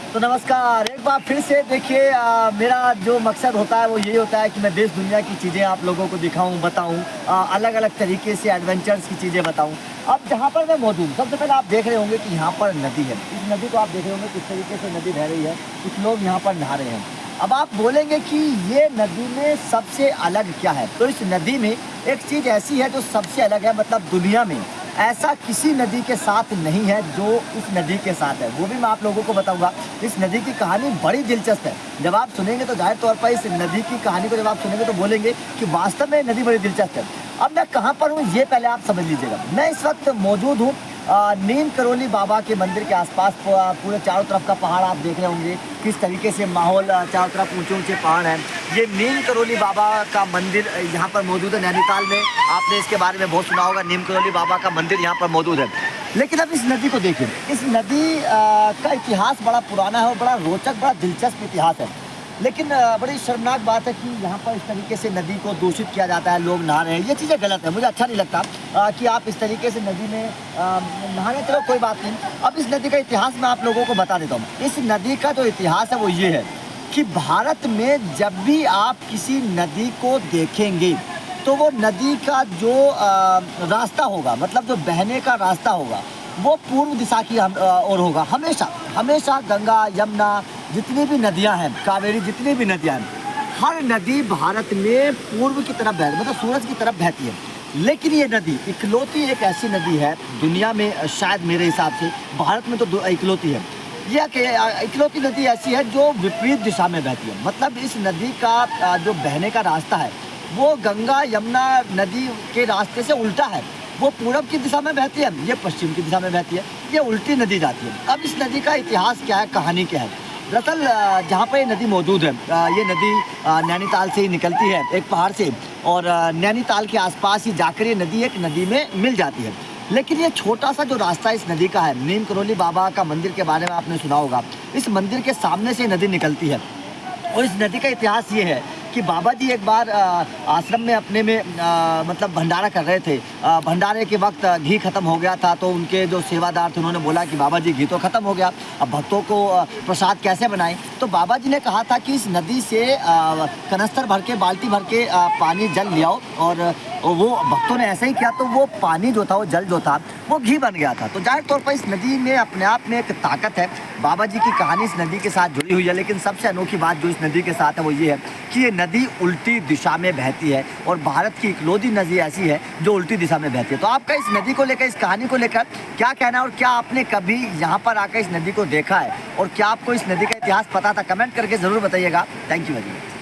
तो नमस्कार, एक बार फिर से देखिए, मेरा जो मकसद होता है वो यही होता है कि मैं देश दुनिया की चीज़ें आप लोगों को दिखाऊं, बताऊं, अलग अलग तरीके से एडवेंचर्स की चीज़ें बताऊं। अब जहां पर मैं मौजूद हूं, सबसे पहले आप देख रहे होंगे कि यहाँ पर नदी है। इस नदी को आप देख रहे होंगे किस तरीके से नदी बह रही है, कुछ लोग यहाँ पर नहा रहे हैं। अब आप बोलेंगे कि ये नदी में सबसे अलग क्या है, तो इस नदी में एक चीज़ ऐसी है जो सबसे अलग है, मतलब दुनिया में ऐसा किसी नदी के साथ नहीं है जो इस नदी के साथ है, वो भी मैं आप लोगों को बताऊंगा। इस नदी की कहानी बड़ी दिलचस्प है। जब आप सुनेंगे तो जाहिर तौर पर इस नदी की कहानी को जब आप सुनेंगे तो बोलेंगे कि वास्तव में नदी बड़ी दिलचस्प है। अब मैं कहाँ पर हूँ ये पहले आप समझ लीजिएगा। मैं इस वक्त मौजूद हूँ नीम करोली बाबा के मंदिर के आसपास। पूरे चारों तरफ का पहाड़ आप देख रहे होंगे किस तरीके से माहौल, चारों तरफ ऊंचे ऊंचे पहाड़ हैं। ये नीम करोली बाबा का मंदिर यहाँ पर मौजूद है नैनीताल में। आपने इसके बारे में बहुत सुना होगा, नीम करोली बाबा का मंदिर यहाँ पर मौजूद है। लेकिन अब इस नदी को देखिए, इस नदी का इतिहास बड़ा पुराना है और बड़ा रोचक, बड़ा दिलचस्प इतिहास है। लेकिन बड़ी शर्मनाक बात है कि यहाँ पर इस तरीके से नदी को दूषित किया जाता है, लोग नहा रहे हैं। ये चीज़ें गलत है, मुझे अच्छा नहीं लगता कि आप इस तरीके से नदी में नहाने। चलो कोई बात नहीं। अब इस नदी का इतिहास मैं आप लोगों को बता देता हूँ। इस नदी का जो इतिहास है वो ये है कि भारत में जब भी आप किसी नदी को देखेंगे तो वो नदी का जो रास्ता होगा, मतलब जो बहने का रास्ता होगा, वो पूर्व दिशा की ओर होगा। हमेशा हमेशा गंगा, यमुना, जितनी भी नदियां हैं, कावेरी, जितनी भी नदियां हैं, हर नदी भारत में पूर्व की तरफ बहती, मतलब सूरज की तरफ बहती है। लेकिन ये नदी इकलौती एक ऐसी नदी है दुनिया में, शायद मेरे हिसाब से भारत में तो इकलौती है। यह इकलौती नदी ऐसी है जो विपरीत दिशा में बहती है। मतलब इस नदी का जो बहने का रास्ता है वो गंगा यमुना नदी के रास्ते से उल्टा है। वो पूरब की दिशा में बहती है, ये पश्चिम की दिशा में बहती है, ये उल्टी नदी जाती है। अब इस नदी का इतिहास क्या है, कहानी क्या है? दरअसल जहाँ पर ये नदी मौजूद है, ये नदी नैनीताल से ही निकलती है, एक पहाड़ से, और नैनीताल के आसपास ही जाकर ये नदी एक नदी में मिल जाती है। लेकिन ये छोटा सा जो रास्ता इस नदी का है, नीम करोली बाबा का मंदिर के बारे में आपने सुना होगा, इस मंदिर के सामने से नदी निकलती है। और इस नदी का इतिहास ये है कि बाबा जी एक बार आश्रम में अपने में मतलब भंडारा कर रहे थे। भंडारे के वक्त घी खत्म हो गया था, तो उनके जो सेवादार थे उन्होंने बोला कि बाबा जी घी तो खत्म हो गया, अब भक्तों को प्रसाद कैसे बनाएं। तो बाबा जी ने कहा था कि इस नदी से कनस्तर भर के, बाल्टी भर के पानी जल ले आओ, और वो भक्तों ने ऐसा ही किया। तो वो पानी जो था, वो जल जो था, वो घी बन गया था। तो जाहिर तौर पर इस नदी में अपने आप में एक ताकत है। बाबा जी की कहानी इस नदी के साथ जुड़ी हुई है। लेकिन सबसे अनोखी बात जो इस नदी के साथ है वो ये है कि ये नदी उल्टी दिशा में बहती है, और भारत की इकलौती नदी ऐसी है जो उल्टी दिशा में बहती है। तो आपका इस नदी को लेकर, इस कहानी को लेकर क्या कहना है, और क्या आपने कभी यहाँ पर आकर इस नदी को देखा है, और क्या आपको इस नदी का इतिहास पता था? कमेंट करके ज़रूर बताइएगा। Thank you very much.